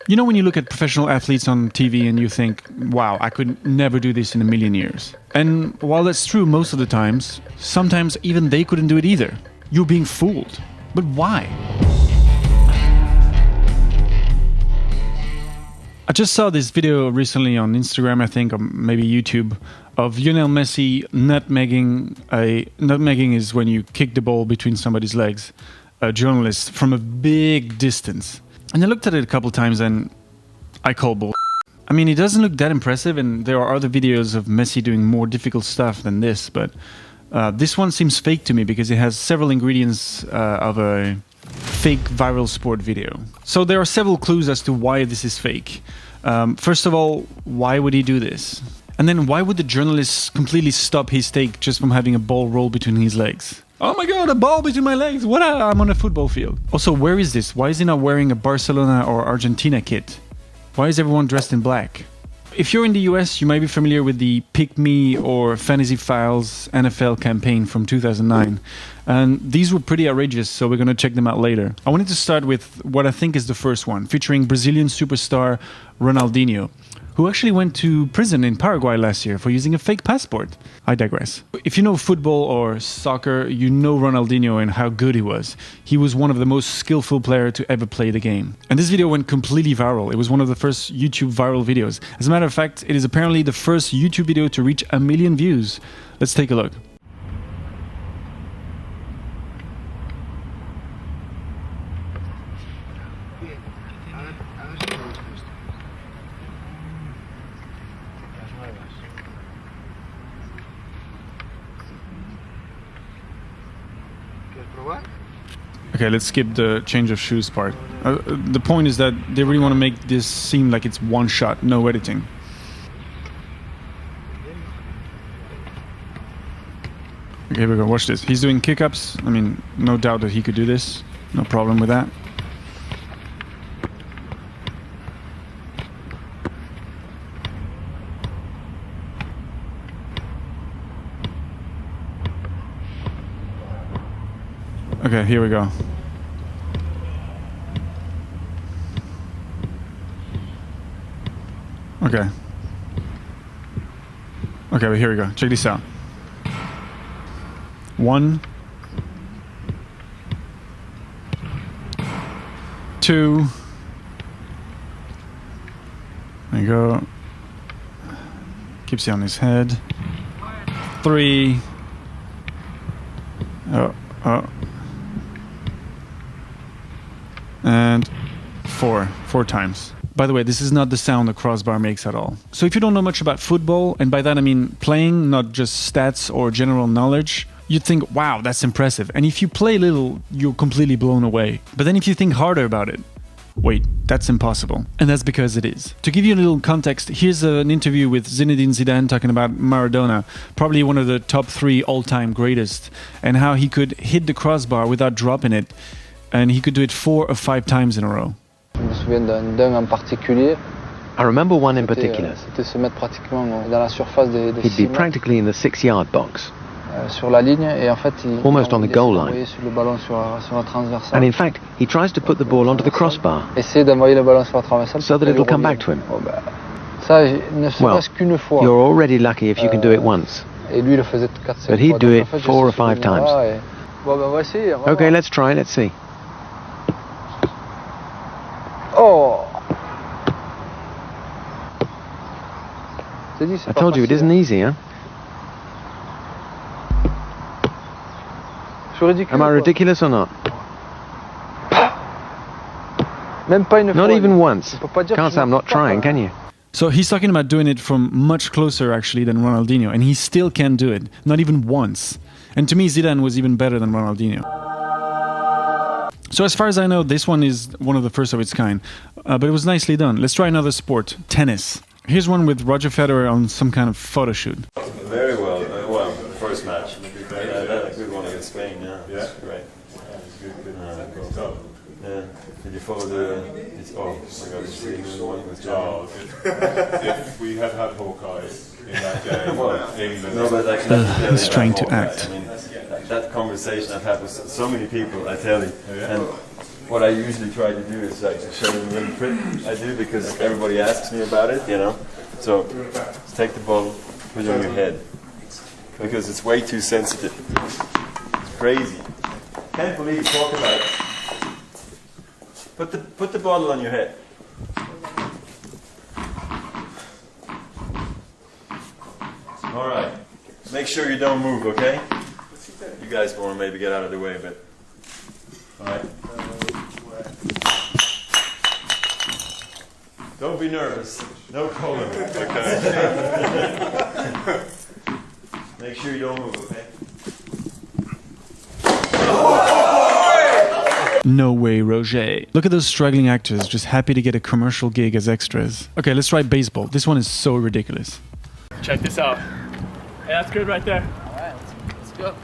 You know when you look at professional athletes on TV and you think, wow, I could never do this in a million years. And while that's true most of the times, sometimes even they couldn't do it either. You're being fooled. But why? I just saw this video recently on Instagram, I think, or maybe YouTube, of Lionel Messi nutmegging. Nutmegging is when you kick the ball between somebody's legs, a journalist, from a big distance. And I looked at it a couple times and I call bull. I mean, it doesn't look that impressive, and there are other videos of Messi doing more difficult stuff than this, but this one seems fake to me because it has several ingredients of a fake viral sport video. So there are several clues as to why this is fake. First of all, why would he do this? And then why would the journalist completely stop his take just from having a ball roll between his legs? Oh my god, a ball between my legs! What? I'm on a football field. Also, where is this? Why is he not wearing a Barcelona or Argentina kit? Why is everyone dressed in black? If you're in the US, you might be familiar with the Pick Me or Fantasy Files NFL campaign from 2009. And these were pretty outrageous, so we're going to check them out later. I wanted to start with what I think is the first one, featuring Brazilian superstar Ronaldinho, who actually went to prison in Paraguay last year for using a fake passport. I digress. If you know football or soccer, you know Ronaldinho and how good he was. He was one of the most skillful players to ever play the game. And this video went completely viral. It was one of the first YouTube viral videos. As a matter of fact, it is apparently the first YouTube video to reach 1 million views. Let's take a look. Okay, let's skip the change of shoes part. The point is that they really want to make this seem like it's one shot, no editing. Okay, here we go, watch this. He's doing kick-ups. I mean, no doubt that he could do this. No problem with that. Okay, here we go. Okay. Okay, but here we go. Check this out. 1, 2. There you go. Keeps it on his head. 3. Oh. And 4 times. By the way, this is not the sound the crossbar makes at all. So if you don't know much about football, and by that I mean playing, not just stats or general knowledge, you'd think, wow, that's impressive. And if you play little, you're completely blown away. But then if you think harder about it, wait, that's impossible. And that's because it is. To give you a little context, here's an interview with Zinedine Zidane talking about Maradona, probably one of the top 3 all-time greatest, and how he could hit the crossbar without dropping it, and he could do it 4 or 5 times in a row. I remember one in particular. He'd be practically in the 6-yard box, almost on the goal line. And in fact, he tries to put the ball onto the crossbar so that it'll come back to him. Well, you're already lucky if you can do it once. But he'd do it 4 or 5 times. Okay, let's try, let's see. I told you it isn't easy, huh? Am I ridiculous or not? Not even once. Can't say I'm not trying, can you? So he's talking about doing it from much closer actually than Ronaldinho, and he still can't do it, not even once. And to me, Zidane was even better than Ronaldinho. So as far as I know, this one is one of the first of its kind, but it was nicely done. Let's try another sport, tennis. Here's one with Roger Federer on some kind of photo shoot. Very well. Well, first match. That's a good one against Spain. Yeah, that's great. Yeah. Did you follow the? Oh my God! It's really good one with Charles. If we had had Hawkeye in that game, England. No, but I can He's trying to act. I mean, that conversation I've had with so many people, I tell you, and what I usually try to do is like to show them a little trick I do because everybody asks me about it, you know. So just take the ball, put it on your head because it's way too sensitive. It's crazy. Can't believe you talk about it. Put the bottle on your head. All right. Make sure you don't move, okay? You guys want to maybe get out of the way a bit. All right. Don't be nervous. No color, okay? Make sure you don't move, okay? No way, Roger. Look at those struggling actors, just happy to get a commercial gig as extras. Okay, let's try baseball. This one is so ridiculous. Check this out. Hey, that's good right there. All right, let's go.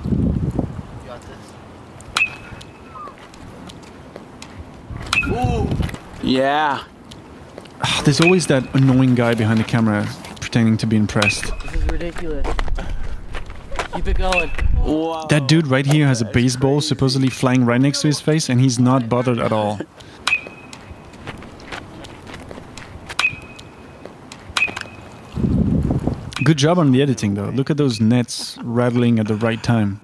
You got this. Ooh. Yeah. There's always that annoying guy behind the camera pretending to be impressed. This is ridiculous. Keep it going. Whoa. That dude right here has a baseball supposedly flying right next to his face and he's not bothered at all. Good job on the editing though. Look at those nets rattling at the right time.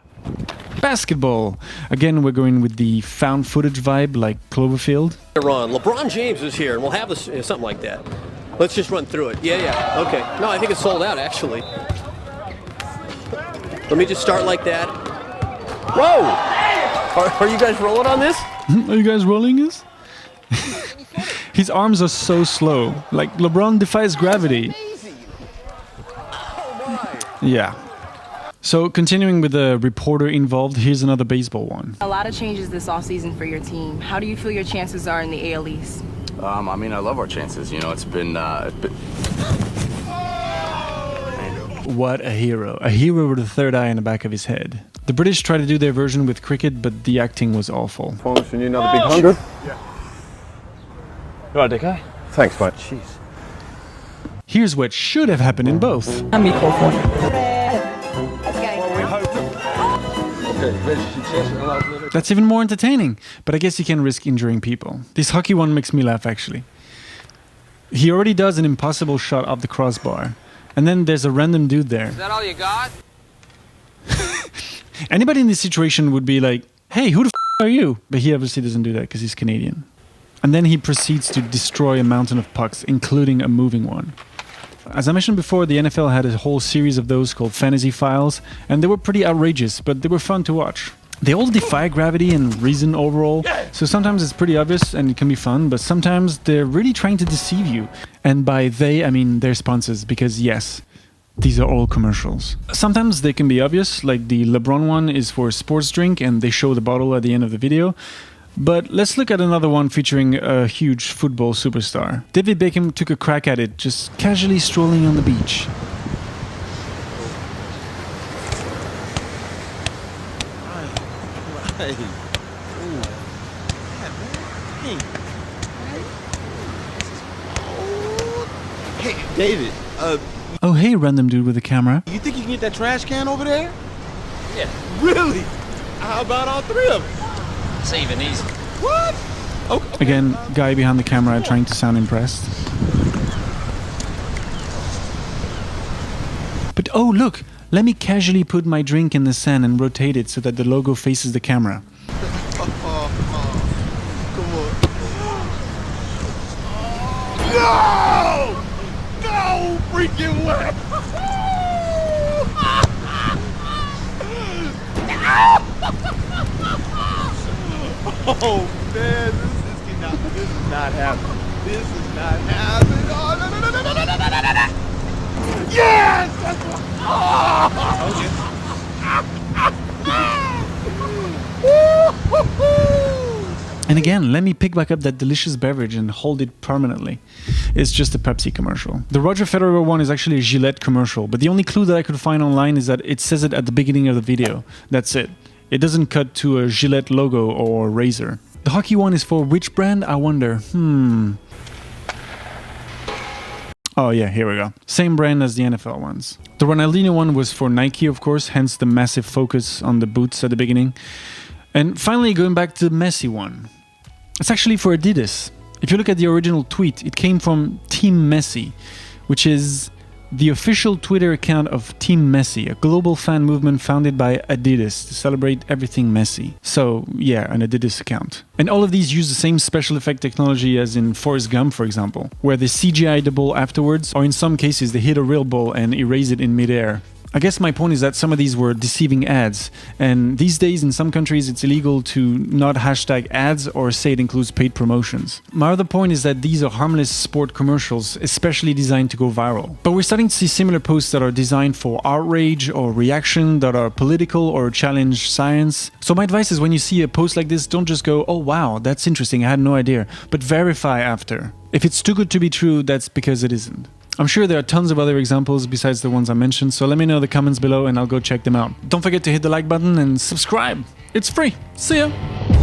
Basketball! Again, we're going with the found footage vibe like Cloverfield. Ron, LeBron James is here and we'll have this, something like that. Let's just run through it. Yeah, okay. No, I think it's sold out actually. Let me just start like that. Whoa! Are you guys rolling on this? Are you guys rolling this? His arms are so slow. Like LeBron defies gravity. Yeah. So continuing with the reporter involved, here's another baseball one. A lot of changes this offseason for your team. How do you feel your chances are in the AL East? I mean, I love our chances. You know, it's been What a hero. A hero with a third eye in the back of his head. The British tried to do their version with cricket, but the acting was awful. You need another big 100? Yeah. You alright, Dick? Thanks, mate. Jeez. Here's what should have happened in both. That's even more entertaining, but I guess you can risk injuring people. This hockey one makes me laugh actually. He already does an impossible shot off the crossbar, and then there's a random dude there. Is that all you got? Anybody in this situation would be like, hey, who the f are you? But he obviously doesn't do that because he's Canadian. And then he proceeds to destroy a mountain of pucks, including a moving one. As I mentioned before, the NFL had a whole series of those called Fantasy Files, and they were pretty outrageous, but they were fun to watch. They all defy gravity and reason overall, so sometimes it's pretty obvious and it can be fun, but sometimes they're really trying to deceive you. And by they, I mean their sponsors, because yes, these are all commercials. Sometimes they can be obvious, like the LeBron one is for a sports drink and they show the bottle at the end of the video. But let's look at another one featuring a huge football superstar. David Beckham took a crack at it, just casually strolling on the beach. Hey, David, Oh hey, random dude with a camera. you think you can get that trash can over there? Yeah. Really? How about all three of them? It's even easy. What? Okay. Again, guy behind the camera trying to sound impressed. But oh look, let me casually put my drink in the sand and rotate it so that the logo faces the camera. Come on. No! No freaking way! Oh man, this is not happening. This is not happening. Oh no no no no no no no no no! Yes! That's what. Oh! And again, let me pick back up that delicious beverage and hold it permanently. It's just a Pepsi commercial. The Roger Federer one is actually a Gillette commercial, but the only clue that I could find online is that it says it at the beginning of the video. That's it. It doesn't cut to a Gillette logo or razor. The hockey one is for which brand? I wonder. Oh yeah, here we go. Same brand as the NFL ones. The Ronaldinho one was for Nike, of course, hence the massive focus on the boots at the beginning. And finally, going back to the Messi one. It's actually for Adidas. If you look at the original tweet, it came from Team Messi, which is the official Twitter account of Team Messi, a global fan movement founded by Adidas to celebrate everything Messi. So yeah, an Adidas account. And all of these use the same special effect technology as in Forrest Gump, for example, where they CGI the ball afterwards, or in some cases they hit a real ball and erase it in midair. I guess my point is that some of these were deceiving ads, and these days in some countries it's illegal to not hashtag ads or say it includes paid promotions. My other point is that these are harmless sport commercials, especially designed to go viral. But we're starting to see similar posts that are designed for outrage or reaction, that are political or challenge science. So my advice is when you see a post like this, don't just go, oh wow, that's interesting, I had no idea, but verify after. If it's too good to be true, that's because it isn't. I'm sure there are tons of other examples besides the ones I mentioned, so let me know in the comments below and I'll go check them out. Don't forget to hit the like button and subscribe. It's free. See ya!